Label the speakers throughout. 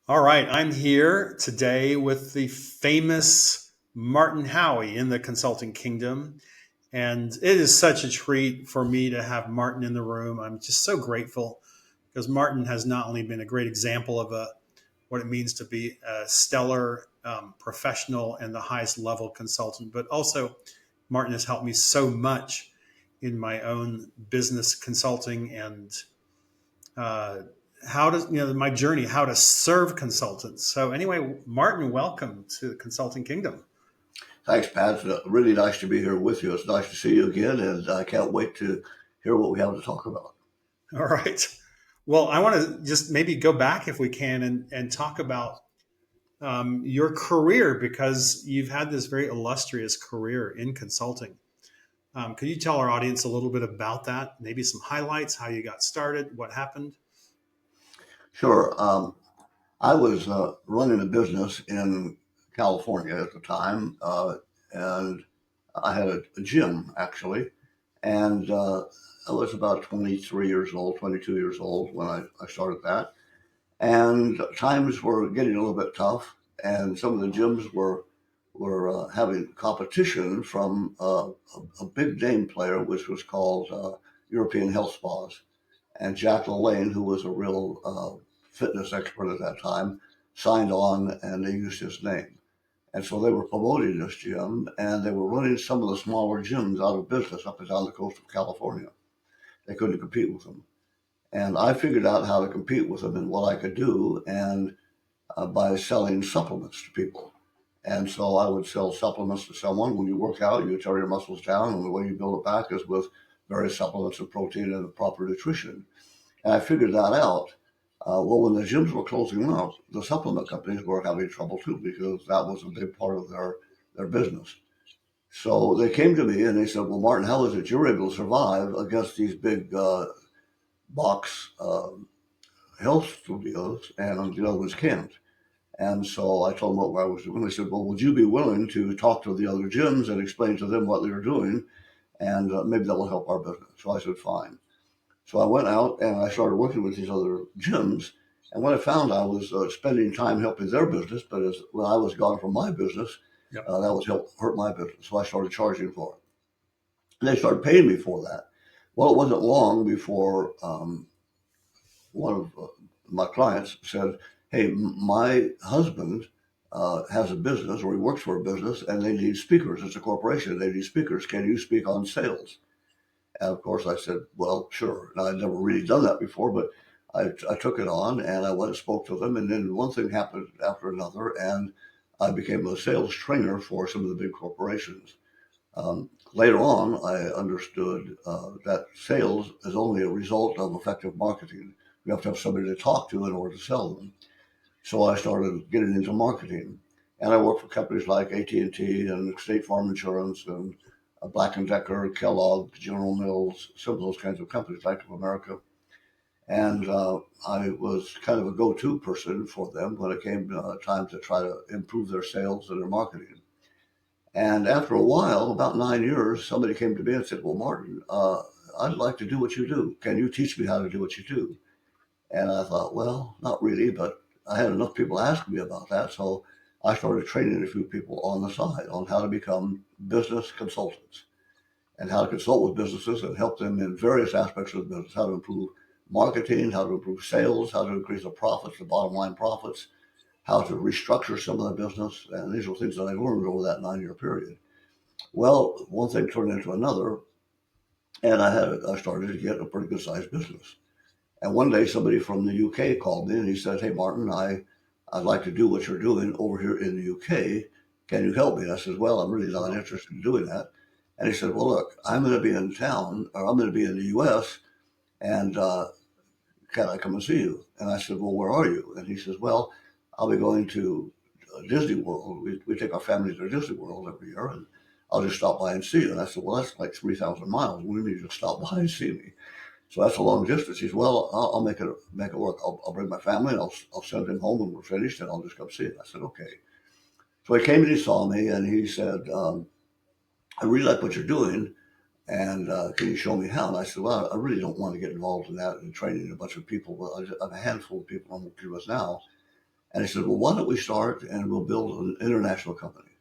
Speaker 1: All right, I'm here today with the famous Martin Howey in the consulting kingdom. And it is such a treat for me to have Martin in the room. I'm just so grateful because Martin has not only been a great example of what it means to be a stellar professional and the highest level consultant, but also Martin has helped me so much in my own business consulting and uh, how to my journey, how to serve consultants. So anyway, Martin, welcome to the Consulting Kingdom.
Speaker 2: Thanks, Pat. It's really nice to be here with you. It's nice to see you again, and I can't wait to hear what we have to talk about.
Speaker 1: All right. Well, I want to just maybe go back if we can and talk about your career because you've had this very illustrious career in consulting. Could you tell our audience a little bit about that? Maybe some highlights, how you got started, what happened?
Speaker 2: Sure. I was running a business in California at the time, and I had a gym actually, and I was about 23 years old, 22 years old when I started that. And times were getting a little bit tough, and some of the gyms were having competition from a big name player, which was called European Health Spas. And Jack LaLanne, who was a real fitness expert at that time, signed on, and they used his name. And so they were promoting this gym, and they were running some of the smaller gyms out of business up and down the coast of California. They couldn't compete with them. And I figured out how to compete with them and what I could do, and by selling supplements to people. And so I would sell supplements to someone. When you work out, you tear your muscles down, and the way you build it back is with various supplements of protein and proper nutrition. And I figured that out. Well, when the gyms were closing up, the supplement companies were having trouble too because that was a big part of their business. So they came to me and they said, "Well, Martin, how is it you're able to survive against these big box health studios and the other ones can't?" And so I told them what I was doing. They said, "Well, would you be willing to talk to the other gyms and explain to them what they were doing, and maybe that will help our business?" So I said, "Fine." So I went out and I started working with these other gyms. And what I found, I was spending time helping their business, but as when I was gone from my business,
Speaker 1: Yep.
Speaker 2: that was hurt my business. So I started charging for it. And they started paying me for that. Well, it wasn't long before one of my clients said, "Hey, my husband has a business, or he works for a business, and they need speakers. It's a corporation. They need speakers. Can you speak on sales?" And of course, I said, "Well, sure." And I'd never really done that before, but I took it on and I went and spoke to them. And then one thing happened after another, and I became a sales trainer for some of the big corporations. Later on, I understood that sales is only a result of effective marketing. You have to have somebody to talk to in order to sell them. So I started getting into marketing, and I worked for companies like AT&T and State Farm Insurance and Black and Decker, Kellogg, General Mills, some of those kinds of companies, Bank of America. And I was kind of a go-to person for them when it came time to try to improve their sales and their marketing. And after a while, about 9 years, somebody came to me and said, "Well, Martin, I'd like to do what you do. Can you teach me how to do what you do?" And I thought, well, not really, but I had enough people ask me about that. So I started training a few people on the side on how to become business consultants and how to consult with businesses and help them in various aspects of the business, how to improve marketing, how to improve sales, how to increase the profits, the bottom line profits, how to restructure some of the business. And these were things that I learned over that 9 year period. Well, one thing turned into another, and I started to get a pretty good sized business. And one day somebody from the UK called me and he said, "Hey, Martin, I'd like to do what you're doing over here in the UK. Can you help me?" And I said, "Well, I'm really not interested in doing that." And he said, "Well, look, I'm going to be in town, or I'm going to be in the US, and can I come and see you?" And I said, "Well, where are you?" And he says, "Well, I'll be going to Disney World. We take our family to Disney World every year, and I'll just stop by and see you." And I said, "Well, that's like 3,000 miles. When do you just stop by and see me?" So that's a long distance. He said, "Well, I'll make it work. I'll bring my family and I'll send him home when we're finished, and I'll just come see it." I said, "Okay." So he came and he saw me and he said, "I really like what you're doing, and can you show me how?" And I said, "Well, I really don't want to get involved in that and training a bunch of people. But I have a handful of people I'm working with now." And he said, well, why don't we start and we'll build an international company?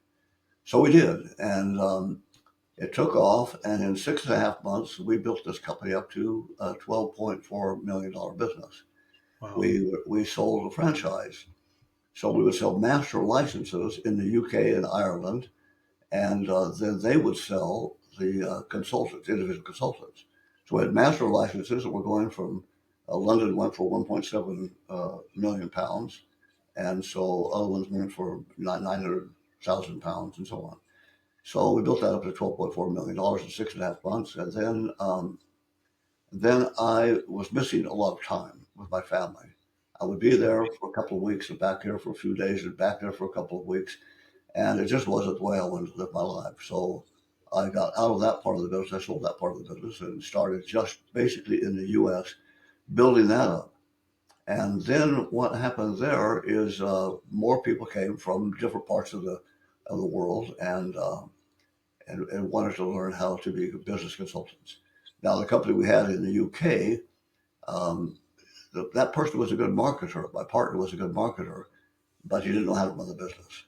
Speaker 2: So we did. And it took off. And in 6.5 months, we built this company up to a $12.4 million business.
Speaker 1: Wow.
Speaker 2: We sold a franchise. So we would sell master licenses in the UK and Ireland. And then they would sell the consultants, individual consultants. So we had master licenses that were going from London went for 1.7 million pounds, and so other ones went for 900,000 pounds, and so on. So we built that up to $12.4 million in 6.5 months, and then I was missing a lot of time with my family. I would be there for a couple of weeks and back here for a few days and back there for a couple of weeks, and it just wasn't the way I wanted to live my life. So I got out of that part of the business. I sold that part of the business and started just basically in the U.S. building that up. And then what happened there is more people came from different parts of the world and wanted to learn how to be business consultants. Now the company we had in the UK, um, that person was a good marketer. My partner was a good marketer, but he didn't know how to run the business.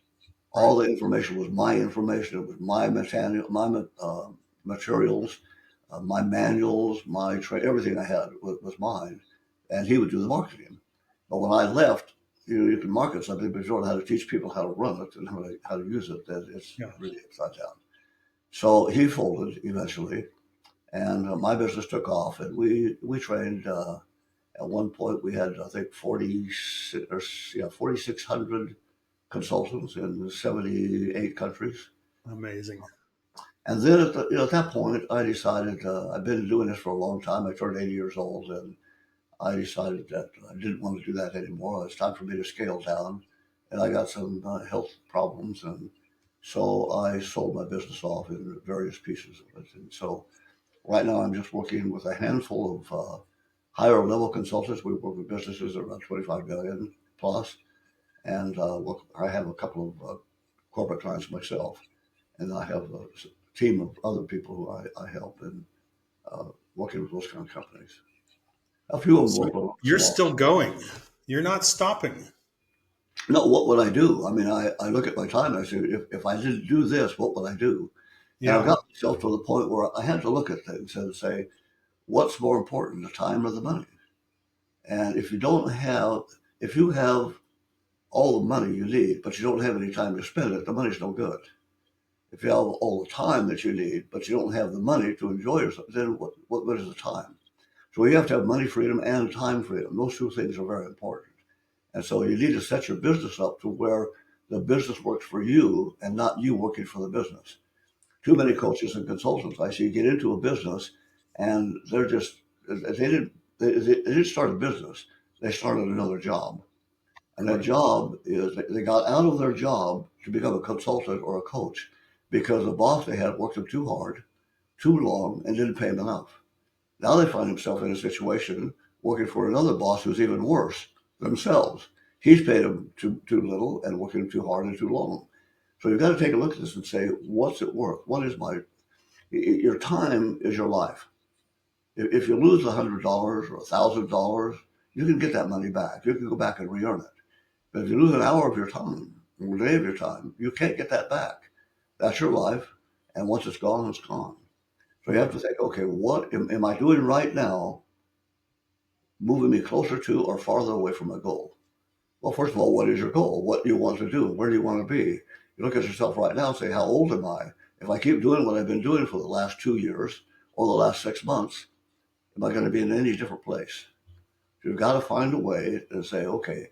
Speaker 1: Right.
Speaker 2: All the information was my information. It was my materials, my manuals, everything I had was mine, and he would do the marketing. But when I left, you can market something, but you don't know how to teach people how to run it and how to use it. That it's
Speaker 1: Yeah.
Speaker 2: really upside down. So he folded eventually, and my business took off, and we trained. At one point, we had I think 4,600 consultants in 78 countries.
Speaker 1: Amazing.
Speaker 2: And then at that point, I decided I've been doing this for a long time. I turned 80 years old, and I decided that I didn't want to do that anymore. It's time for me to scale down, and I got some health problems, and so I sold my business off in various pieces of it. And so right now, I'm just working with a handful of higher level consultants. We work with businesses that are about 25 million plus, and I have a couple of corporate clients myself, and I have a team of other people who I help in working with those kind of companies. A few of them
Speaker 1: So
Speaker 2: work on
Speaker 1: you're
Speaker 2: small.
Speaker 1: still going. You're not stopping.
Speaker 2: No, what would I do? I mean, I look at my time and I say, if I didn't do this, what would I do? And I've
Speaker 1: Yeah.
Speaker 2: got myself to the point where I had to look at things and say, what's more important, the time or the money? And if you have all the money you need, but you don't have any time to spend it, the money's no good. If you have all the time that you need, but you don't have the money to enjoy yourself, then what good is the time? So you have to have money freedom and time freedom. Those two things are very important. And so you need to set your business up to where the business works for you and not you working for the business. Too many
Speaker 1: Right.
Speaker 2: coaches and consultants I see get into a business and they didn't start a business. They started another job. And that
Speaker 1: Right.
Speaker 2: job is they got out of their job to become a consultant or a coach because the boss they had worked them too hard, too long, and didn't pay them enough. Now they find themselves in a situation working for another boss who's even worse themselves. He's paid them too little and working them too hard and too long. So you've got to take a look at this and say, what's it worth? Your time is your life. If you lose $100 or $1,000, you can get that money back. You can go back and re-earn it. But if you lose an hour of your time, or a day of your time, you can't get that back. That's your life. And once it's gone, it's gone. So you have to think, okay, what am I doing right now moving me closer to or farther away from my goal? Well, first of all, what is your goal? What do you want to do? Where do you want to be? You look at yourself right now and say, how old am I? If I keep doing what I've been doing for the last 2 years or the last 6 months, am I going to be in any different place? So you've got to find a way to say, okay,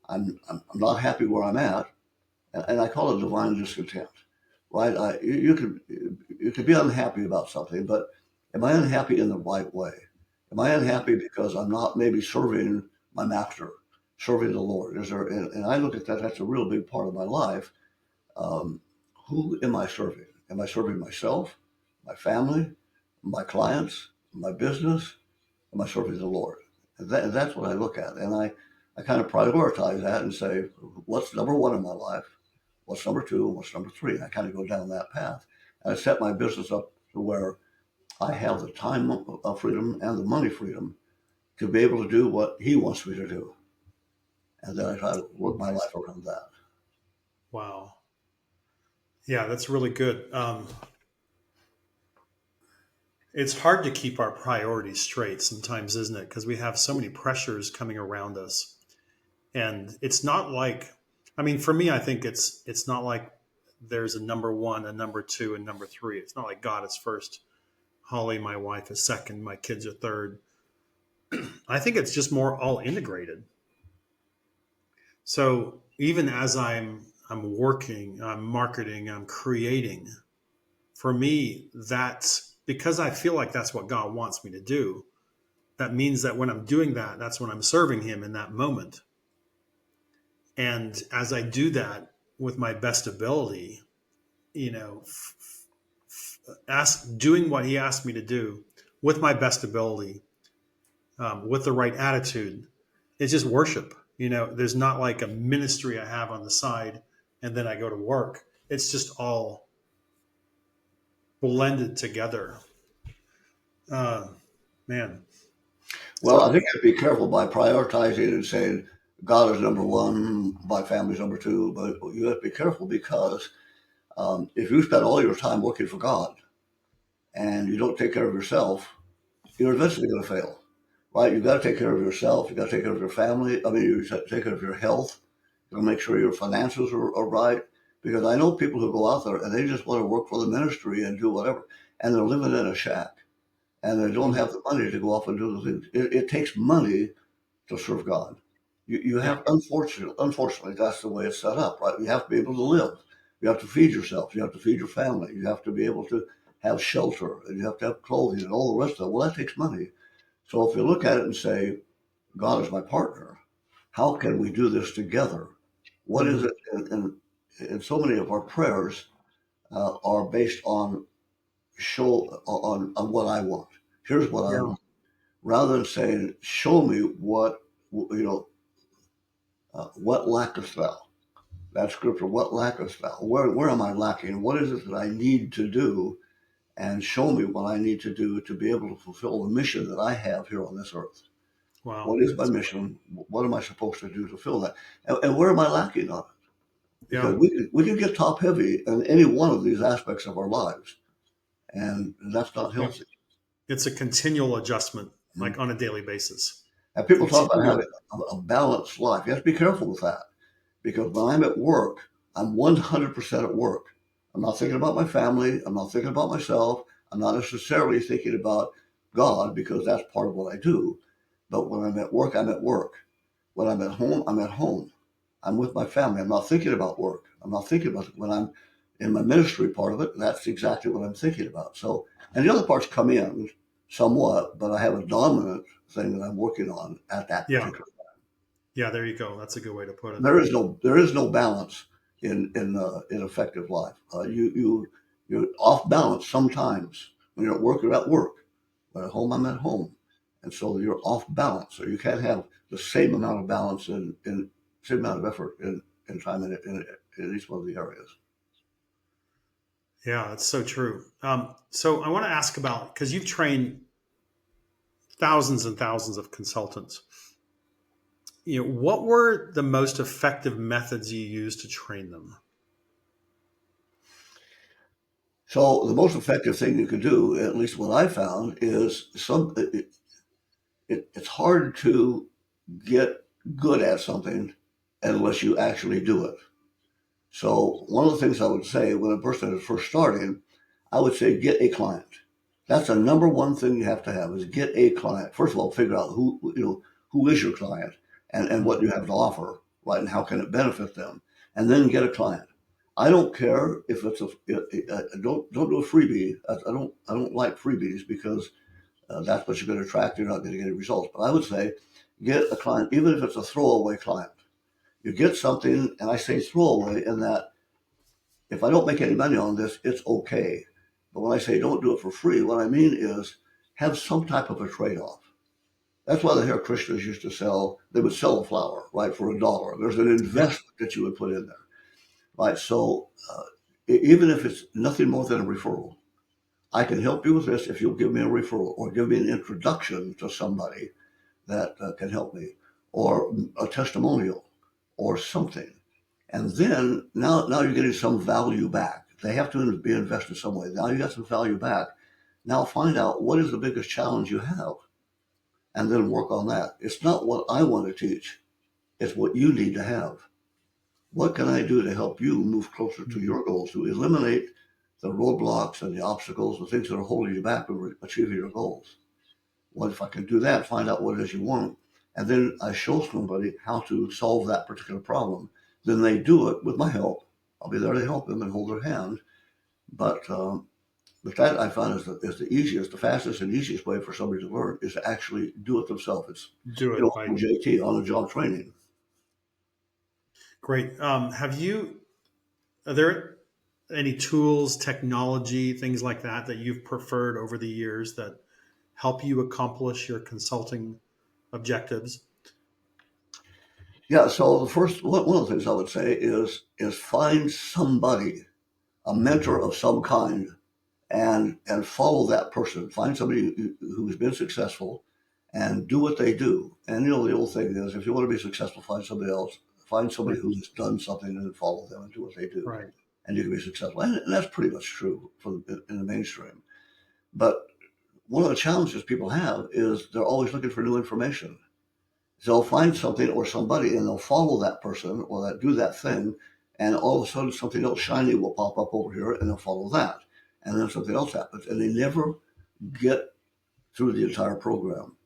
Speaker 2: I'm not happy where I'm at. And I call it divine discontent, right? You could be unhappy about something, but am I unhappy in the right way? Am I unhappy because I'm not maybe serving my master, serving the Lord? And I look at that. That's a real big part of my life. Um, who am I serving? Am I serving myself, my family, my clients, my business? Am I serving the Lord? And that's what I look at, and I kind of prioritize that and say, what's number one in my life? What's number two? What's number three? And I kind of go down that path. And I set my business up to where I have the time freedom and the money freedom to be able to do what He wants me to do. and then I try to work my life around that.
Speaker 1: Wow. Yeah, that's really good. It's hard to keep our priorities straight sometimes, isn't it? Because we have so many pressures coming around us, and it's not like, I mean, for me, I think it's not like there's a number one, a number two, and number three. It's not like God is first, Holly, my wife, is second, my kids are third. I think it's just more all integrated. So even as I'm working, I'm marketing, I'm creating, for me, that's because I feel like that's what God wants me to do. That means that when I'm doing that, that's when I'm serving Him in that moment. And as I do that with my best ability, you know, doing what He asked me to do with my best ability, with the right attitude, it's just worship. There's not like a ministry I have on the side and then I go to work. It's just all blended together. Uh, Man.
Speaker 2: Well, I
Speaker 1: So
Speaker 2: think you have to be careful by prioritizing and saying God is number one, my family's number two. But you have to be careful because if you spend all your time working for God and you don't take care of yourself, you're eventually going to fail, right? You've got to take care of yourself. You've got to take care of your family. I mean, you take care of your health. You got to make sure your finances are right. Because I know people who go out there and they just want to work for the ministry and do whatever, and they're living in a shack and they don't have the money to go off and do the things. It takes money to serve God. You
Speaker 1: yeah,
Speaker 2: have, unfortunately, that's the way it's set up, right? You have to be able to live. You have to feed yourself. You have to feed your family. You have to be able to have shelter, and you have to have clothing and all the rest of it. Well, that takes money. So if you look at it and say, God is my partner, how can we do this together? What is
Speaker 1: hmm
Speaker 2: it? And so many of our prayers are based on on what I want. Here's what I
Speaker 1: yeah,
Speaker 2: want, rather than saying, show me what lackest thou? That scripture, what lackest thou? Where am I lacking? What is it that I need to do? And show me what I need to do to be able to fulfill the mission that I have here on this earth.
Speaker 1: wow,
Speaker 2: What is my mission? What am I supposed to do to fill that? And where am I lacking on it?
Speaker 1: yeah,
Speaker 2: Because we can get top heavy in any one of these aspects of our lives, and that's not
Speaker 1: yeah.
Speaker 2: healthy.
Speaker 1: It's a continual adjustment,
Speaker 2: Mhm.
Speaker 1: like on a daily basis.
Speaker 2: And people talk about
Speaker 1: Continual.
Speaker 2: having a balanced life. You have to be careful with that. Because when I'm at work, I'm 100% at work. I'm not thinking about my family. I'm not thinking about myself. I'm not necessarily thinking about God because that's part of what I do. But when I'm at work, I'm at work. When I'm at home, I'm at home. I'm with my family. I'm not thinking about work. I'm not thinking about it. When I'm in my ministry part of it, that's exactly what I'm thinking about. So, and the other parts come in somewhat, but I have a dominant thing that I'm working on at that
Speaker 1: Yeah,
Speaker 2: particular.
Speaker 1: yeah. There you go. That's a good way to put it.
Speaker 2: There is no balance in effective life. You're off balance sometimes. When you're at work, you're at work. But at home, I'm at home, and so you're off balance. So you can't have the same amount of balance in same amount of effort in time in each one of the areas.
Speaker 1: Yeah, that's so true. So I want to ask about, because you've trained thousands and thousands of consultants. What were the most effective methods you used to train them?
Speaker 2: So the most effective thing you can do, at least what I found, is it's hard to get good at something unless you actually do it. So one of the things I would say when a person is first starting, I would say get a client. That's the number one thing you have to have is get a client. First of all, figure out who is your client and what you have to offer, right? And how can it benefit them? And then get a client. I don't care if it's don't do a freebie. I don't like freebies because that's what you're going to attract. You're not going to get any results. But I would say get a client, even if it's a throwaway client. You get something, and I say throwaway in that if I don't make any money on this, it's okay. But when I say don't do it for free, what I mean is have some type of a trade off. That's why the hair Krishnas used to sell, they would sell a flower, right, for $1. There's an
Speaker 1: Yeah,
Speaker 2: investment that you would put in there, right? So even if it's nothing more than a referral, I can help you with this if you'll give me a referral or give me an introduction to somebody that can help me or a testimonial. or something. And then now you're getting some value back. They have to be invested some way. Now you got some value back. Now find out what is the biggest challenge you have and then work on that. It's not what I want to teach. It's what you need to have. What can I do to help you move closer to your goals, to eliminate the roadblocks and the obstacles, the things that are holding you back from achieving your goals? What if I can do that, find out what it is you want, and then I show somebody how to solve that particular problem. Then they do it with my help. I'll be there to help them and hold their hand. But that I find is the easiest, the fastest and easiest way for somebody to learn is to actually do it themselves. It's,
Speaker 1: Do
Speaker 2: you
Speaker 1: it
Speaker 2: know,
Speaker 1: by
Speaker 2: JT, on the job training.
Speaker 1: great. Are there any tools, technology, things like that you've preferred over the years that help you accomplish your consulting objectives?
Speaker 2: Yeah. So the first one of the things I would say is find somebody, a mentor of some kind, and follow that person. Find somebody who's been successful, and do what they do. And you know the old thing is, if you want to be successful, find somebody else. Find somebody
Speaker 1: Right.
Speaker 2: who's done something and follow them and do what they do,
Speaker 1: Right.
Speaker 2: and you can be successful. And that's pretty much true in the mainstream. But one of the challenges people have is they're always looking for new information. So they'll find something or somebody and they'll follow that person or that do that thing, and all of a sudden something else shiny will pop up over here and they'll follow that. And then something else happens. And they never get through the entire program.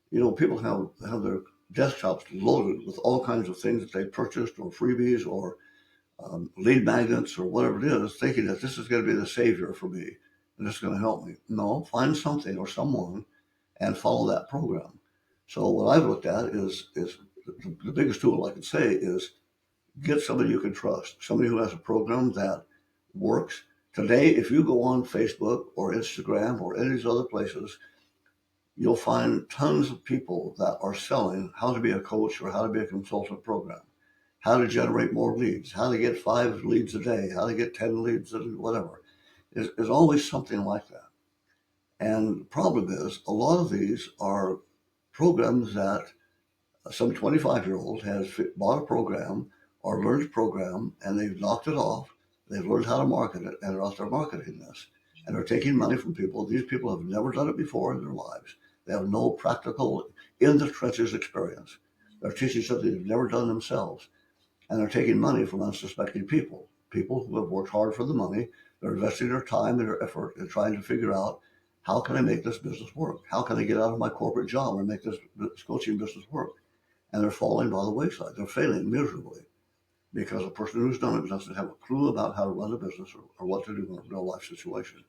Speaker 2: You know, people have their desktops loaded with all kinds of things that they purchased or freebies or lead magnets or whatever it is, thinking that this is going to be the savior for me and this is going to help me. No, find something or someone and follow that program. So what I've looked at is the biggest tool I can say is get somebody you can trust, somebody who has a program that works. Today, if you go on Facebook or Instagram or any of these other places, you'll find tons of people that are selling how to be a coach or how to be a consultant program, how to generate more leads, how to get 5 leads a day, how to get 10 leads, whatever. There's always something like that. And the problem is, a lot of these are programs that some 25-year-old has bought a program or learned a program and they've knocked it off. They've learned how to market it and they're out there marketing this. And they're taking money from people. These people have never done it before in their lives. They have no practical, in the trenches experience. They're teaching something they've never done themselves. And they're taking money from unsuspecting people, people who have worked hard for the money. They're investing their time and their effort in trying to figure out, how can I make this business work? How can I get out of my corporate job and make this coaching business work? And they're falling by the wayside. They're failing miserably because a person who's done it doesn't have a clue about how to run a business or what to do in a real life situation.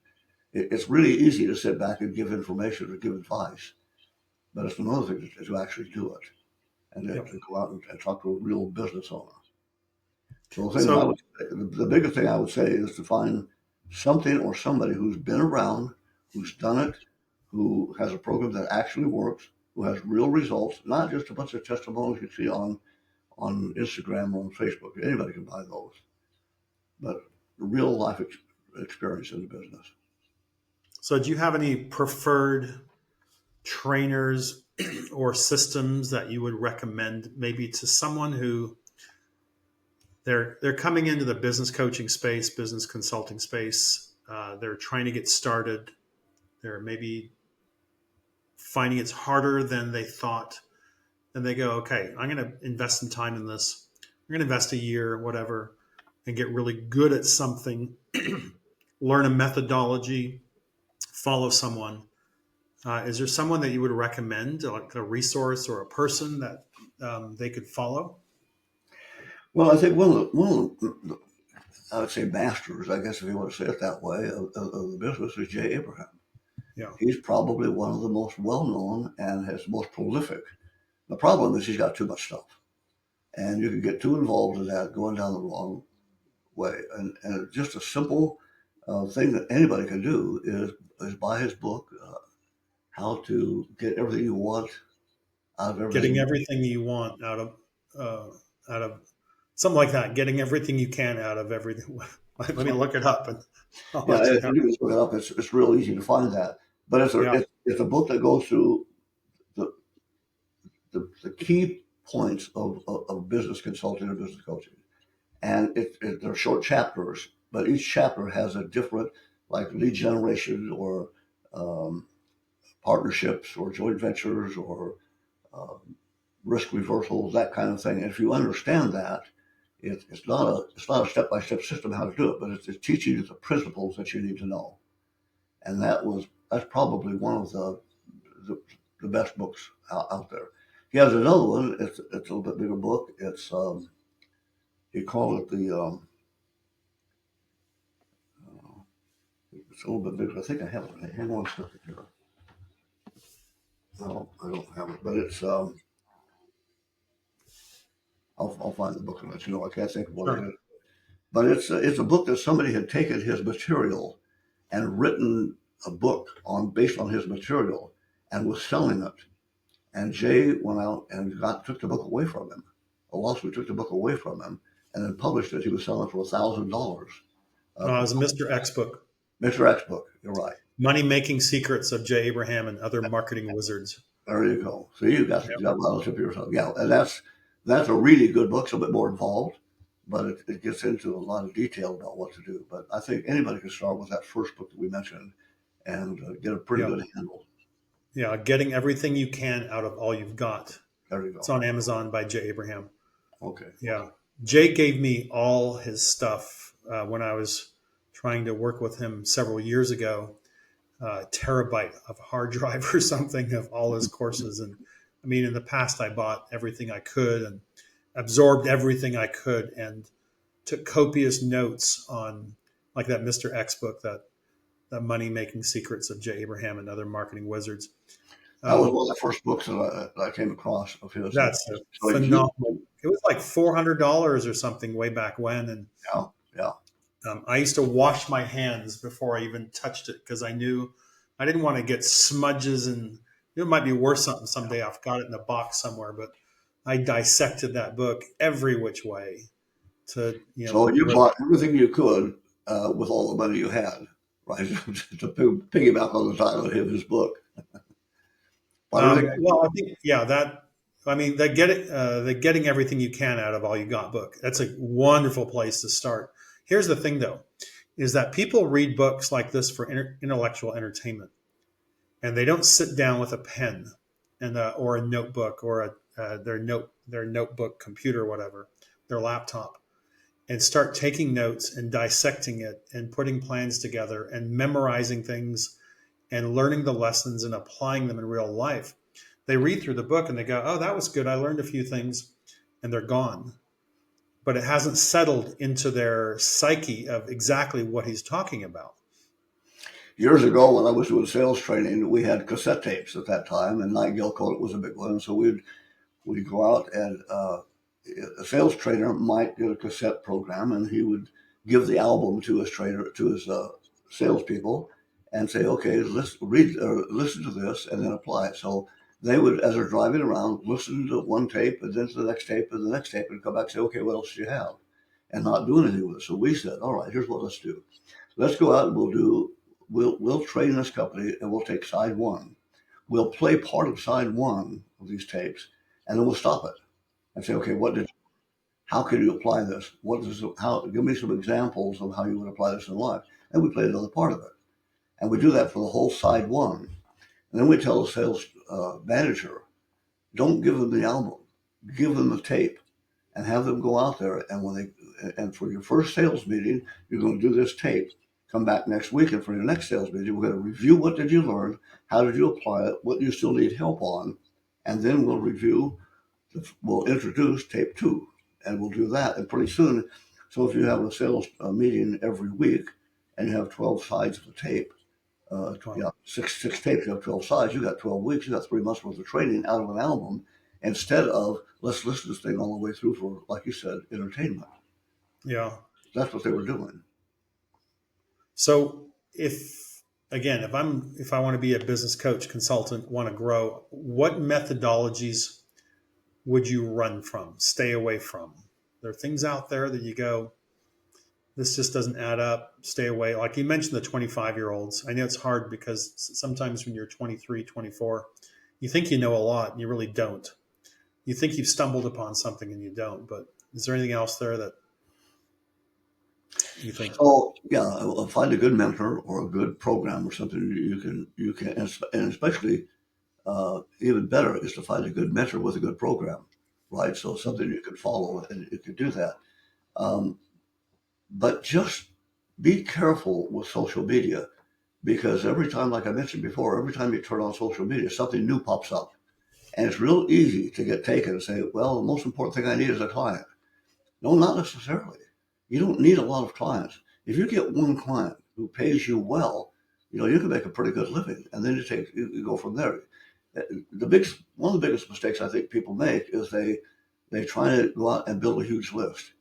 Speaker 2: It's really easy to sit back and give information or give advice, but it's another thing to actually do it and
Speaker 1: Yep.
Speaker 2: to go out and talk to a real business owner. So
Speaker 1: So,
Speaker 2: the biggest thing I would say is to find something or somebody who's been around, who's done it, who has a program that actually works, who has real results, not just a bunch of testimonials you see on Instagram or on Facebook. Anybody can buy those, but real life experience in the business.
Speaker 1: so do you have any preferred trainers or systems that you would recommend maybe to someone who they're coming into the business coaching space, business consulting space. They're trying to get started. They're maybe finding it's harder than they thought. And they go, okay, I'm going to invest some time in this. I'm going to invest a year, or whatever, and get really good at something, learn a methodology, follow someone. Is there someone that you would recommend, like a resource or a person that they could follow?
Speaker 2: Well, I think I would say masters, I guess if you want to say it that way, of the business is Jay Abraham.
Speaker 1: Yeah.
Speaker 2: He's probably one of the most well-known and has most prolific. The problem is he's got too much stuff, and you can get too involved in that, going down the wrong way. And just a simple thing that anybody can do is buy his book, How to Get Everything You Want Out of
Speaker 1: Getting
Speaker 2: Everything.
Speaker 1: everything you want out of something like that. Getting everything you can out of everything. Let me look it up and I'll
Speaker 2: Yeah,
Speaker 1: let you
Speaker 2: if
Speaker 1: know.
Speaker 2: you just look it up, it's real easy to find that. But
Speaker 1: Yeah.
Speaker 2: it's a book that goes through the key points of business consulting or business coaching. And they're short chapters, but each chapter has a different, like lead generation or um, partnerships or joint ventures or uh, risk reversals, that kind of thing. And if you understand that, it's not a step by step system how to do it, but it's teaching you the principles that you need to know. And that's probably one of the, the best books out there. He has another one. It's a little bit bigger book. He called it it's a little bit bigger. I think I have it. Hang on a second here. No, I don't have it, but I'll find the book and let you know. I can't think of what it
Speaker 1: Sure.
Speaker 2: is, but it's a book that somebody had taken his material and written a book on based on his material and was selling it. And Jay went out and took the book away from him. A lawsuit took the book away from him and then published it. He was selling it for $1,000.
Speaker 1: It was Mr. X book,
Speaker 2: Mr. X book. You're right.
Speaker 1: Money Making Secrets of Jay Abraham and Other Marketing Wizards.
Speaker 2: There you go. So you got
Speaker 1: Yep.
Speaker 2: you got relative to yourself. Yeah, and that's a really good book. It's a bit more involved, but it gets into a lot of detail about what to do. But I think anybody can start with that first book that we mentioned and get a pretty
Speaker 1: Yeah.
Speaker 2: good handle.
Speaker 1: Yeah. Getting Everything You Can Out of All You've Got.
Speaker 2: There you
Speaker 1: It's
Speaker 2: go.
Speaker 1: on Amazon by Jay Abraham.
Speaker 2: Okay.
Speaker 1: Yeah. Jay gave me all his stuff when I was trying to work with him several years ago, terabyte of hard drive or something of all his courses. And I mean, in the past, I bought everything I could and absorbed everything I could and took copious notes on like that Mr. X book, that Money Making Secrets of Jay Abraham and Other Marketing Wizards.
Speaker 2: That was one
Speaker 1: Um,
Speaker 2: of the first books that I came across of his.
Speaker 1: that's a
Speaker 2: So
Speaker 1: phenomenal. It was like $400 or something way back when, and
Speaker 2: yeah, yeah.
Speaker 1: I used to wash my hands before I even touched it because I knew I didn't want to get smudges, and it might be worth something someday. I've got it in a box somewhere, but I dissected that book every which way to
Speaker 2: So you
Speaker 1: really.
Speaker 2: bought everything you could with all the money you had, right? To piggyback on the title of his book. Bought everything.
Speaker 1: Well, I think that. I mean, the getting everything you can out of all you got book. That's a wonderful place to start. Here's the thing, though, is that people read books like this for intellectual entertainment, and they don't sit down with a pen and or a notebook or their notebook computer or whatever, their laptop, and start taking notes and dissecting it and putting plans together and memorizing things and learning the lessons and applying them in real life. They read through the book and they go, "Oh, that was good. I learned a few things," and they're gone. But it hasn't settled into their psyche of exactly what he's talking about.
Speaker 2: Years ago, when I was doing sales training, we had cassette tapes at that time, and Nigel Gilcoat was a big one. So we'd go out and a sales trainer might get a cassette program, and he would give the album to his salespeople, and say, "Okay, let's read or listen to this, and then apply it." So they would, as they're driving around, listen to one tape, and then to the next tape, and the next tape, and come back and say, "Okay, what else do you have?" And not do anything with it. So we said, "All right, here's what let's do. Let's go out and we'll train this company, and we'll take side one. We'll play part of side one of these tapes, and then we'll stop it and say, okay, how can you apply this? Give me some examples of how you would apply this in life." And we play another part of it. And we do that for the whole side one. And then we tell the sales manager, don't give them the album, give them the tape and have them go out there. And for your first sales meeting, you're going to do this tape. Come back next week, and for your next sales meeting, we're going to review what did you learn, how did you apply it, what do you still need help on, and then we'll introduce tape two, and we'll do that. And pretty soon, so if you have a sales meeting every week, and you have 12 sides of the tape,
Speaker 1: Wow.
Speaker 2: yeah, six tapes, you have 12 sides, you got 12 weeks, you got 3 months worth of training out of an album, instead of let's listen to this thing all the way through for, like you said, entertainment.
Speaker 1: Yeah.
Speaker 2: That's what they were doing.
Speaker 1: So if I want to be a business coach, consultant, want to grow, what methodologies would you run from, stay away from? There are things out there that you go, this just doesn't add up, stay away. Like you mentioned the 25-year-olds. I know it's hard because sometimes when you're 23, 24, you think you know a lot and you really don't. you think you've stumbled upon something and you don't. But is there anything else there that you think?
Speaker 2: So yeah, find a good mentor or a good program or something you can, and especially even better is to find a good mentor with a good program, right? So something you can follow and you can do that. Um, but just be careful with social media because every time, like I mentioned before, every time you turn on social media, something new pops up. And it's real easy to get taken and say, well, the most important thing I need is a client. No, not necessarily. You don't need a lot of clients. If you get one client who pays you well, you can make a pretty good living, and then you go from there. One of the biggest mistakes I think people make is they try to go out and build a huge list.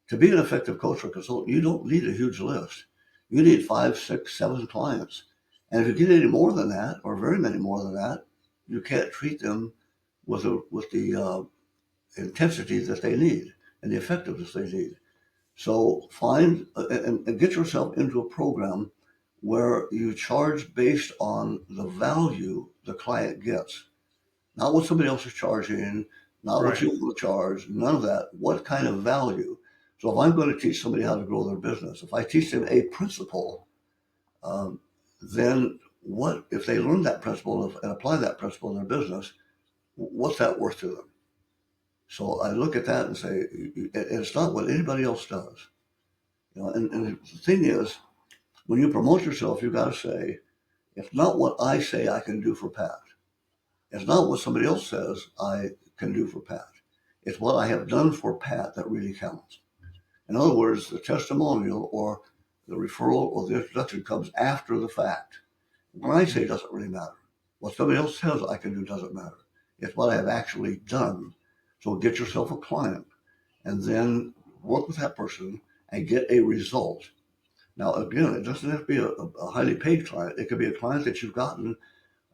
Speaker 2: To be an effective coach or consultant, you don't need a huge list. You need 5, 6, 7 clients, and if you get any more than that, or very many more than that, you can't treat them with the intensity that they need and the effectiveness they need. So find and get yourself into a program where you charge based on the value the client gets, not what somebody else is charging, not what
Speaker 1: Right.
Speaker 2: you want to charge, none of that. What kind of value? So if I'm going to teach somebody how to grow their business, if I teach them a principle, um, then what if they learn that principle and apply that principle in their business? What's that worth to them? So I look at that and say, it's not what anybody else does. And the thing is, when you promote yourself, you got to say, it's not what I say I can do for Pat. It's not what somebody else says I can do for Pat. It's what I have done for Pat that really counts. In other words, the testimonial or the referral or the introduction comes after the fact. What I say doesn't really matter. What somebody else says I can do doesn't matter. It's what I have actually done. So get yourself a client and then work with that person and get a result. Now, again, it doesn't have to be a highly paid client. It could be a client that you've gotten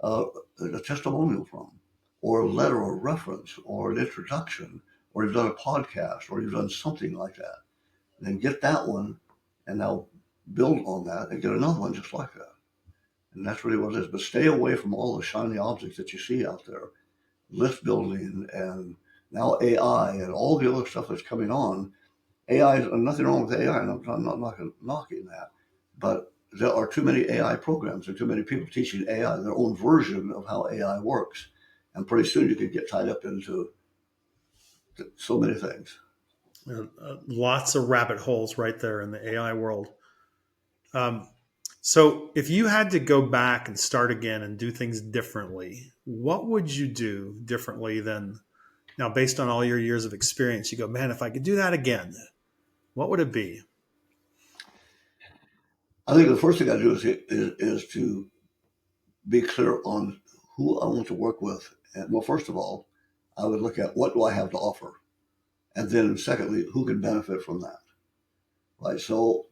Speaker 2: uh, a testimonial from, or a letter or reference, or an introduction, or you've done a podcast, or you've done something like that. And then get that one and now build on that and get another one just like that. And that's really what it is. But stay away from all the shiny objects that you see out there, list building and now AI and all the other stuff that's coming on. AI is nothing wrong with AI, and I'm not knocking that. But there are too many AI programs and too many people teaching AI their own version of how AI works. And pretty soon you could get tied up into so many things.
Speaker 1: Lots of rabbit holes right there in the AI world. Um, so, if you had to go back and start again and do things differently, what would you do differently than now, based on all your years of experience? You go, man, if I could do that again, what would it be?
Speaker 2: I think the first thing I do is to be clear on who I want to work with. And well, first of all, I would look at what do I have to offer, and then secondly, who can benefit from that. Right. So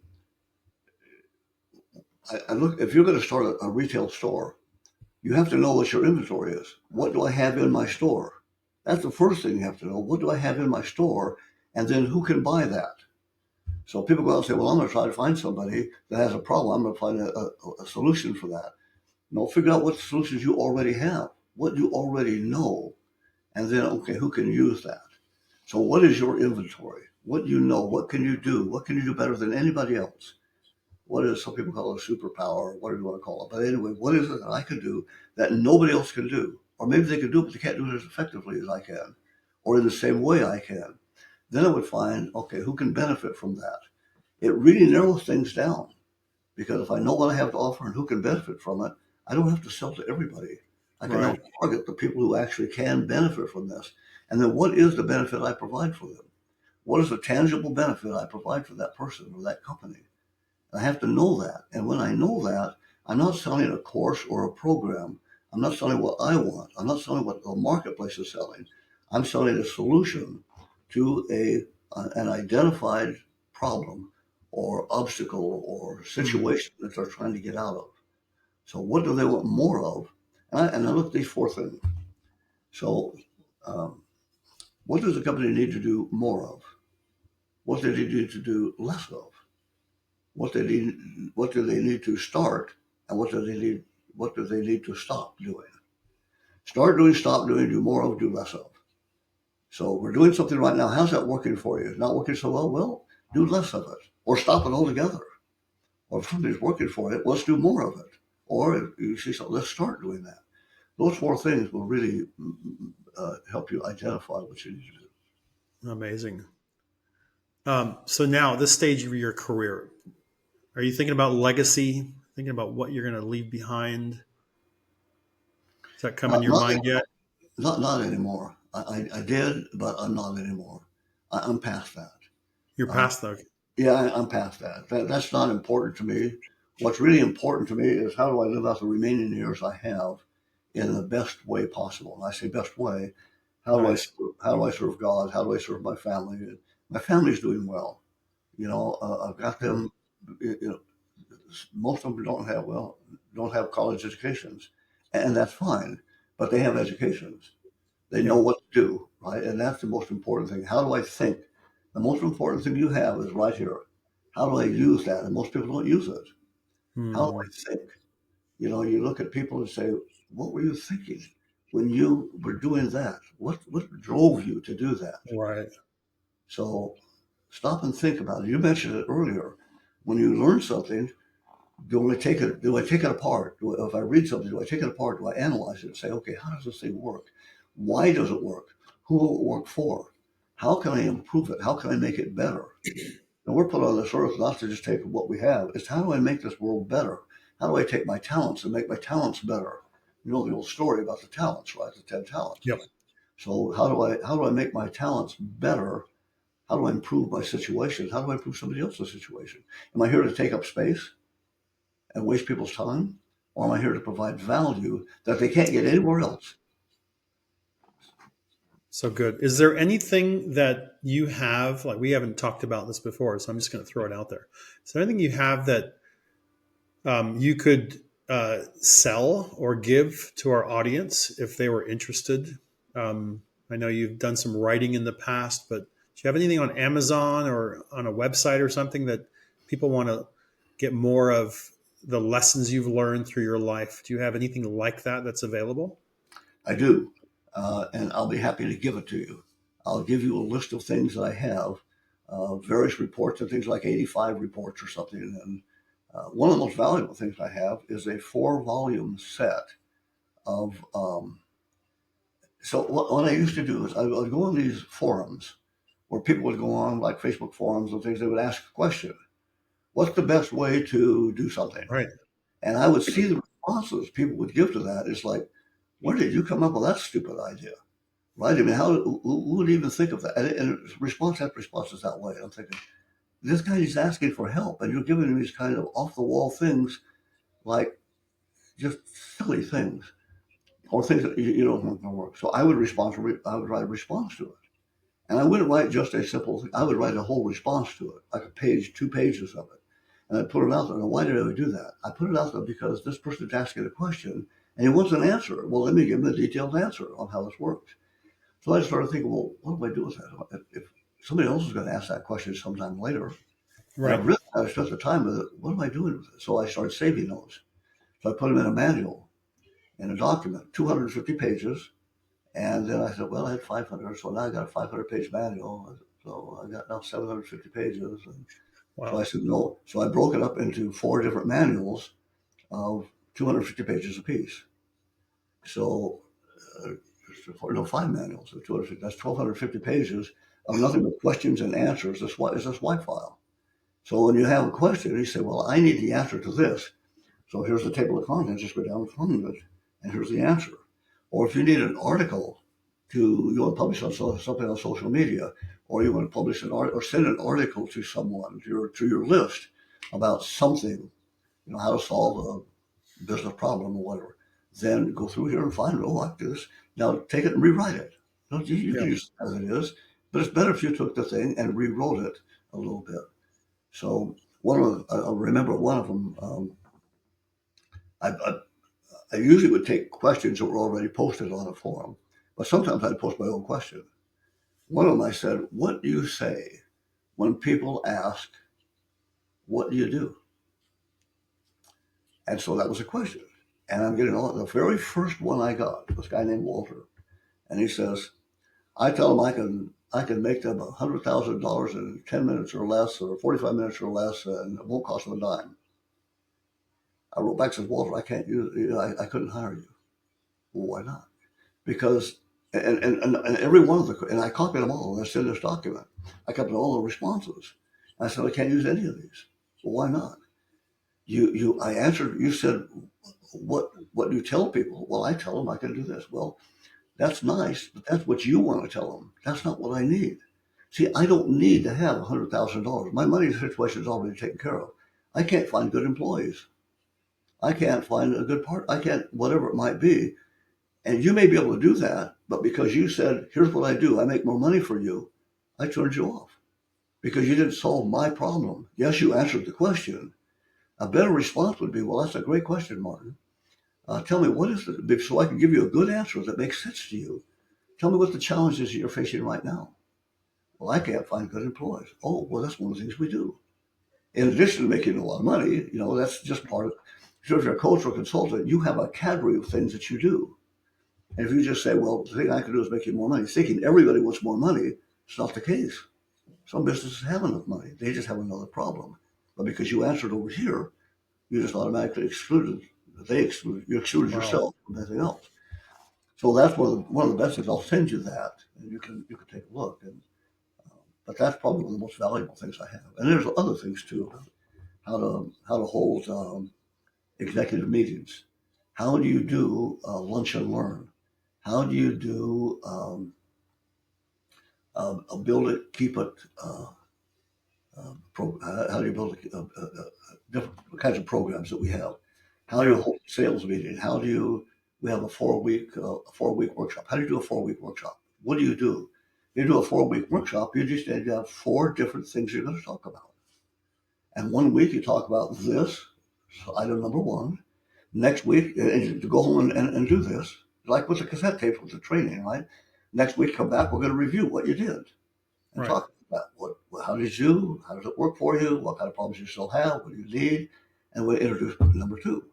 Speaker 2: I look if you're going to start a retail store, you have to know what your inventory is. What do I have in my store? That's the first thing you have to know. What do I have in my store? And then who can buy that? So people go out and say, well, I'm going to try to find somebody that has a problem. I'm going to find a solution for that. No, figure out what solutions you already have, what you already know, and then, okay, who can use that? So what is your inventory? What do you know? What can you do? What can you do better than anybody else? What is some people call it a superpower, or whatever you want to call it. But anyway, what is it that I can do that nobody else can do? Or maybe they can do it, but they can't do it as effectively as I can, or in the same way I can. Then I would find, okay, who can benefit from that? It really narrows things down because if I know what I have to offer and who can benefit from it, I don't have to sell to everybody. I can now
Speaker 1: Right.
Speaker 2: target the people who actually can benefit from this. And then what is the benefit I provide for them? What is the tangible benefit I provide for that person or that company? I have to know that. And when I know that, I'm not selling a course or a program. I'm not selling what I want. I'm not selling what the marketplace is selling. I'm selling a solution to an identified problem or obstacle or
Speaker 1: Hmm.
Speaker 2: situation that they're trying to get out of. So what do they want more of? And I look at these 4 things. So um, what does the company need to do more of? What do they need to do less of? What do they need to start, and what do they need to stop doing? Start doing, stop doing, do more of, do less of. So we're doing something right now. How's that working for you? It's not working so well. Well, do less of it, or stop it altogether. Or if something's working for you, let's do more of it. Or if you see something, let's start doing that. Those four things will really help you identify what you need to do.
Speaker 1: Amazing. So now, at this stage of your career, are you thinking about legacy? Thinking about what you're going to leave behind? Does that come in your
Speaker 2: Not
Speaker 1: mind yet?
Speaker 2: not anymore. I did, but I'm not anymore. I'm past that.
Speaker 1: You're
Speaker 2: Uh,
Speaker 1: past the.
Speaker 2: yeah, I'm past that. That's not important to me. What's really important to me is how do I live out the remaining years I have in the best way possible. And I say best way.
Speaker 1: Nice.
Speaker 2: How do I serve God? How do I serve my family? My family's doing well. I've got
Speaker 1: Good.
Speaker 2: them. You know, most of them don't have college educations, and that's fine. But they have educations. They know
Speaker 1: Yeah.
Speaker 2: what to do, right? And that's the most important thing. How do I think? The most important thing you have is right here. How do I use that? And most people don't use it. How do
Speaker 1: Hmm.
Speaker 2: I think? You look at people and say, what were you thinking when you were doing that? What drove you to do that?
Speaker 1: Right.
Speaker 2: So stop and think about it. You mentioned it earlier. When you learn something, do I take it apart? If I read something, do I take it apart? Do I analyze it and say, okay, how does this thing work? Why does it work? Who will it work for? How can I improve it? How can I make it better? And we're put on this earth not to just take what we have. It's how do I make this world better? How do I take my talents and make my talents better? You know the old story about the talents, right? The 10 talents.
Speaker 1: Yep.
Speaker 2: So how do I make my talents better? How do I improve my situation? How do I improve somebody else's situation? Am I here to take up space and waste people's time? Or am I here to provide value that they can't get anywhere else?
Speaker 1: So good. Is there anything that you have, like we haven't talked about this before, so I'm just going to throw it out there. Is there anything you have that you could sell or give to our audience if they were interested? I know you've done some writing in the past, but do you have anything on Amazon or on a website or something that people want to get more of the lessons you've learned through your life? Do you have anything like that that's available?
Speaker 2: I do. And I'll be happy to give it to you. I'll give you a list of things that I have, various reports and things like 85 reports or something. And one of the most valuable things I have is a 4-volume set of. So what I used to do is I would go on these forums where people would go on, like Facebook forums and things. They would ask a question: "What's the best way to do something?"
Speaker 1: Right.
Speaker 2: And I would see the responses people would give to that. It's like, where did you come up with that stupid idea? Right? I mean, who would even think of that? And response after response is that way. I'm thinking, this guy is asking for help, and you're giving him these kind of off the wall things, like just silly things, or things that you don't think can work. So I would I would write a response to it. And I wouldn't write just a simple thing. I would write a whole response to it, like a page, 2 pages of it. And I'd put it out there. Now, why did I do that? I put it out there because this person's asking a question and he wants an answer. Well, let me give him a detailed answer on how this works. So I started thinking, well, what do I do with that? If somebody else is going to ask that question sometime later, and
Speaker 1: Right.
Speaker 2: I've really I spent the time with it, what am I doing with it? So I started saving those. So I put them in a manual, in a document, 250 pages. And then I said, well, I had 500, so now I got a 500-page manual. So I got now 750 pages. And so I
Speaker 1: Wow.
Speaker 2: said, no. So I broke it up into 4 different manuals of 250 pages apiece. So, uh, no, 5 manuals of 250. That's 1,250 pages of nothing but questions and answers. Is this white file. So when you have a question, you say, well, I need the answer to this. So here's the table of contents. Just go down and find it, and here's the answer. Or if you need an article you want to publish on something on social media, or you want to publish an art or send an article to someone to your list about something, how to solve a business problem or whatever. Then go through here and find, oh, I like this. Now take it and rewrite it. You
Speaker 1: Yeah.
Speaker 2: can use it as it is, but it's better if you took the thing and rewrote it a little bit. So I remember one of them. I, I, I usually would take questions that were already posted on a forum, but sometimes I'd post my own question. One of them I said, what do you say when people ask, what do you do? And so that was a question. And I'm getting all the very first one I got, this guy named Walter, and he says, I tell them I can make them $100,000 in 10 minutes or less, or 45 minutes or less, and it won't cost them a dime. I wrote back and said, Walter, I can't use, I couldn't hire you. Well, why not? Because and every one of the, and I copied them all and I sent this document. I copied all the responses. I said, I can't use any of these. Well, why not? I answered, you said, what do you tell people? Well, I tell them I can do this. Well, that's nice, but that's what you want to tell them. That's not what I need. See, I don't need to have $100,000. My money situation is already taken care of. I can't find good employees. I can't find a good part. I can't, whatever it might be. And you may be able to do that, but because you said, here's what I do, I make more money for you, I turned you off because you didn't solve my problem. Yes, you answered the question. A better response would be, well, that's a great question, Martin. Tell me, what is it? So I can give you a good answer that makes sense to you. Tell me what the challenges you're facing right now. Well, I can't find good employees. Oh, well, that's one of the things we do. In addition to making a lot of money, that's just part of it. So if you're a coach or consultant, you have a category of things that you do. And if you just say, well, the thing I can do is make you more money, thinking everybody wants more money, it's not the case. Some businesses have enough money. They just have another problem. But because you answered over here, you just automatically excluded. You excluded
Speaker 1: Wow.
Speaker 2: yourself from anything else. So that's one of the best things. I'll send you that, and you can take a look. But that's probably one of the most valuable things I have. And there's other things too. How to hold executive meetings. How do you do lunch and learn? How do you do build it, keep it? How do you build different kinds of programs that we have? How do you
Speaker 1: Yeah.
Speaker 2: hold a sales meeting? How do you? We have a 4 week workshop. How do you do a 4 week workshop? What do you do? You do a 4 week workshop. You just need to have 4 different things you're going to talk about. And one week you talk about this, so item number one. Next week, and to go home and do this, like with the cassette tapes with the training, right? Next week, come back, we're going to review what you did and
Speaker 1: Right.
Speaker 2: talk about how does it work for you? What kind of problems you still have? What do you need? And we introduce number two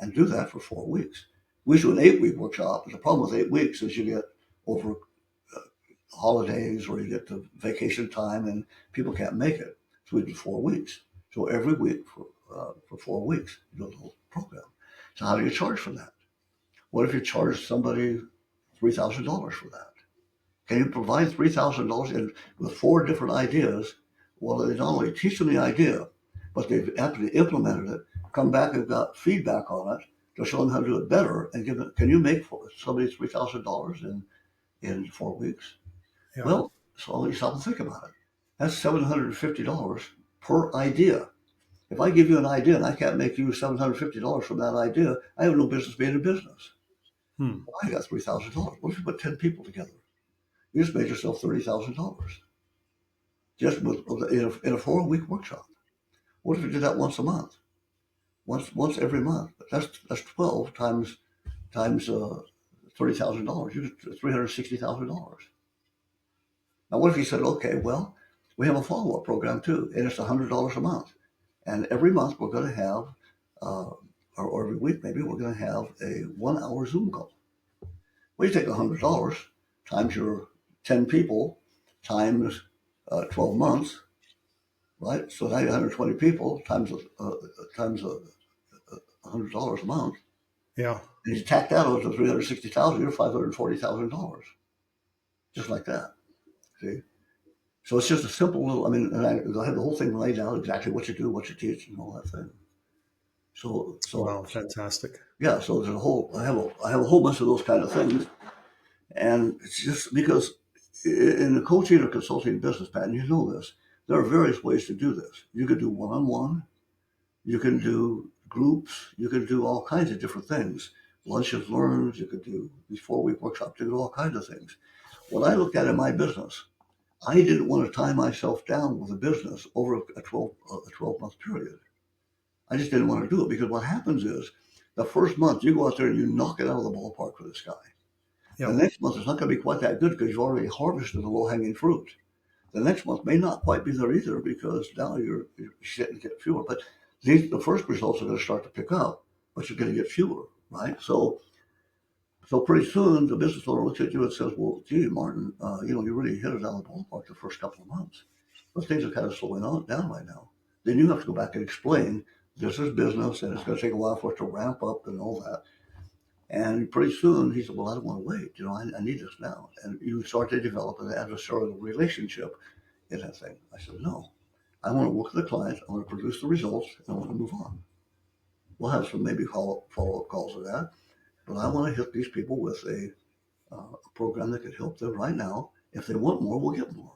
Speaker 2: and do that for 4 weeks. We do an 8 week workshop. The problem with 8 weeks is you get over holidays or you get to vacation time and people can't make it. So we do 4 weeks. So every week for 4 weeks, you do the whole program. So how do you charge for that? What if you charge somebody $3,000 for that? Can you provide $3,000 with 4 different ideas? Well, they not only teach them the idea, but they've actually implemented it, come back and got feedback on it to show them how to do it better and give it. Can you make somebody $3,000 in 4 weeks?
Speaker 1: Yeah.
Speaker 2: Well, so you stop and think about it. That's $750 per idea. If I give you an idea and I can't make you $750 from that idea, I have no business being in business.
Speaker 1: Hmm.
Speaker 2: Well, I got $3,000. What if you put 10 people together? You just made yourself $30,000 just in a 4 week workshop. What if you did that once a month? Once every month. That's 12 times $30,000. You get $360,000. Now, what if you said, okay, well, we have a follow up program too, and it's $100 a month, and every month we're going to have, uh, or every week maybe we're going to have a 1 hour Zoom call. Well, you take $100 times your 10 people times 12 months, right? So now you 120 people times $100 a month,
Speaker 1: Yeah.
Speaker 2: and you tack that over to 360,000. You're $540,000, just like that. See, so it's just a simple little. I mean, and I have the whole thing laid out exactly what you do, what you teach, and all that thing. So
Speaker 1: Wow. Fantastic.
Speaker 2: yeah. So there's a whole. I have a whole bunch of those kind of things, and it's just because in the coaching or consulting business, Pat, and you know this, there are various ways to do this. You could do one-on-one. You can do groups. You can do all kinds of different things. Lunches learned. You could do these 4 week workshops. You could do all kinds of things. What I looked at in my business, I didn't want to tie myself down with a business over a 12 month period. I just didn't want to do it because what happens is the first month you go out there and you knock it out of the ballpark for this guy. The
Speaker 1: Yep.
Speaker 2: next month it's not going to be quite that good because you've already harvested the low hanging fruit. The next month may not quite be there either because now you're getting to get fewer. But the first results are going to start to pick up, but you're going to get fewer, right? So So pretty soon the business owner looks at you and says, well, gee, Martin, you really hit it out of the ballpark the first couple of months. But things are kind of slowing down right now. Then you have to go back and explain this is business and it's going to take a while for it to ramp up and all that. And pretty soon he said, well, I don't want to wait. I need this now. And you start to develop an adversarial relationship in that thing. I said, no, I want to work with the client. I want to produce the results and I want to move on. We'll have some maybe follow-up calls of that. But I want to hit these people with a program that could help them right now. If they want more, we'll get more.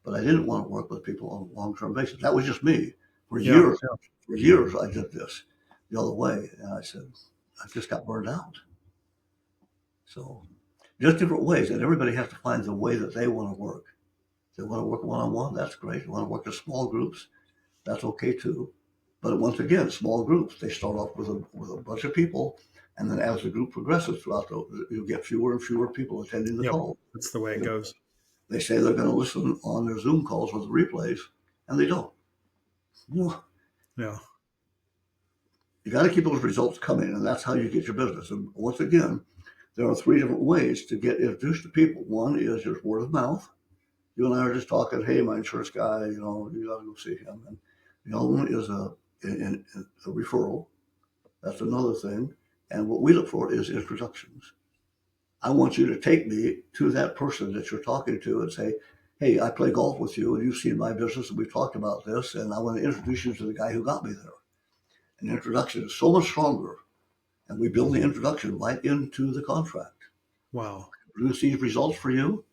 Speaker 2: But I didn't want to work with people on a long-term basis. That was just me. For
Speaker 1: Yeah.
Speaker 2: years, for years, I did this the other way. And I said, I just got burned out. So just different ways. And everybody has to find the way that they want to work. If they want to work one-on-one, that's great. If they want to work in small groups, that's okay too. But once again, small groups, they start off with a bunch of people. And then as the group progresses you'll get fewer and fewer people attending the
Speaker 1: Yep.
Speaker 2: call.
Speaker 1: That's the way it goes.
Speaker 2: They say they're going to listen on their Zoom calls with the replays, and they don't.
Speaker 1: Yeah.
Speaker 2: You got to keep those results coming, and that's how you get your business. And once again, there are 3 different ways to get introduced to people. One is just word of mouth. You and I are just talking, hey, my insurance guy, you got to go see him. And the other one is a referral. That's another thing. And what we look for is introductions. I want you to take me to that person that you're talking to and say, hey, I play golf with you and you've seen my business and we've talked about this and I want to introduce you to the guy who got me there. An introduction is so much stronger, and we build the introduction right into the contract.
Speaker 1: Wow.
Speaker 2: Produce these results for you.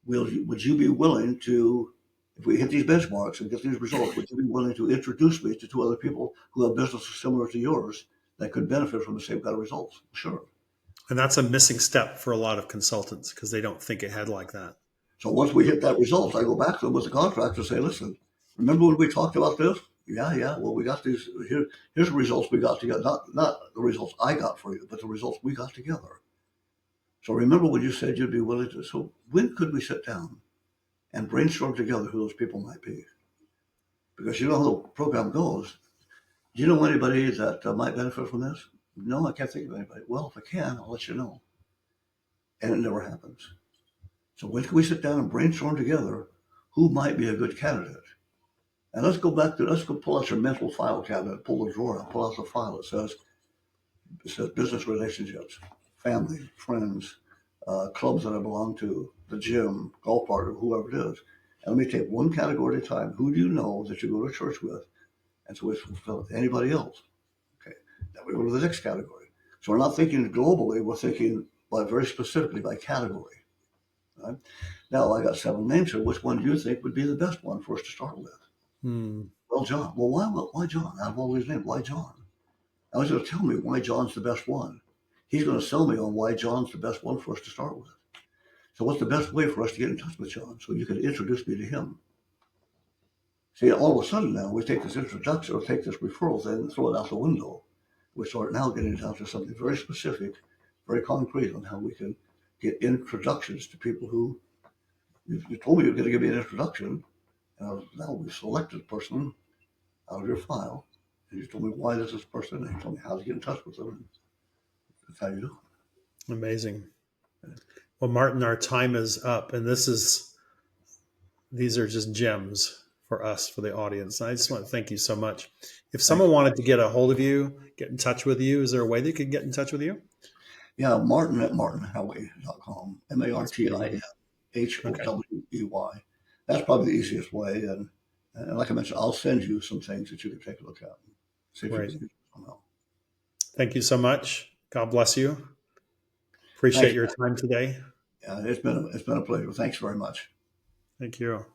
Speaker 2: Would you be willing to, if we hit these benchmarks and get these results, would you be willing to introduce me to 2 other people who have businesses similar to yours that could benefit from the same kind of results? Sure.
Speaker 1: And that's a missing step for a lot of consultants because they don't think ahead like that.
Speaker 2: So once we hit that result, I go back to them with the contract and say, listen, remember when we talked about this? Yeah. Well, we got these, here's the results we got together. Not the results I got for you, but the results we got together. So remember when you said you'd be willing to, so when could we sit down and brainstorm together who those people might be? Because you know how the program goes. Do you know anybody that might benefit from this? No, I can't think of anybody. Well, if I can, I'll let you know. And it never happens. So when can we sit down and brainstorm together who might be a good candidate? And let's go pull out your mental file cabinet, pull the drawer out, pull out the file. It says business relationships, family, friends, clubs that I belong to, the gym, golf partner, whoever it is. And let me take one category at a time. Who do you know that you go to church with? And so we fulfill anybody else. Okay. Then we go to the next category. So we're not thinking globally, we're thinking very specifically by category. Right? Now I got 7 names here. Which one do you think would be the best one for us to start with? Well, John. Well, why John? Out of all these names, why John? I was going to tell me why John's the best one. He's going to sell me on why John's the best one for us to start with. So what's the best way for us to get in touch with John so you can introduce me to him? See, all of a sudden now we take this introduction or take this referral thing and throw it out the window. We start now getting down to something very specific, very concrete on how we can get introductions to people who you told me you were going to give me an introduction. And now we selected a person out of your file. And you told me why this person, and you told me how to get in touch with them. And that's how you do it.
Speaker 1: Amazing. Well, Martin, our time is up, and these are just gems for us, for the audience. I just want to thank you so much. If someone wanted to get a hold of you, get in touch with you, is there a way they could get in touch with you?
Speaker 2: Yeah, Martin at martinhowey.com, MartinHowey. That's probably the easiest way. And like I mentioned, I'll send you some things that you can take a look at. See if you can use them somehow.
Speaker 1: Thank you so much. God bless you. Appreciate your time today.
Speaker 2: Yeah, it's been a pleasure. Thanks very much.
Speaker 1: Thank you.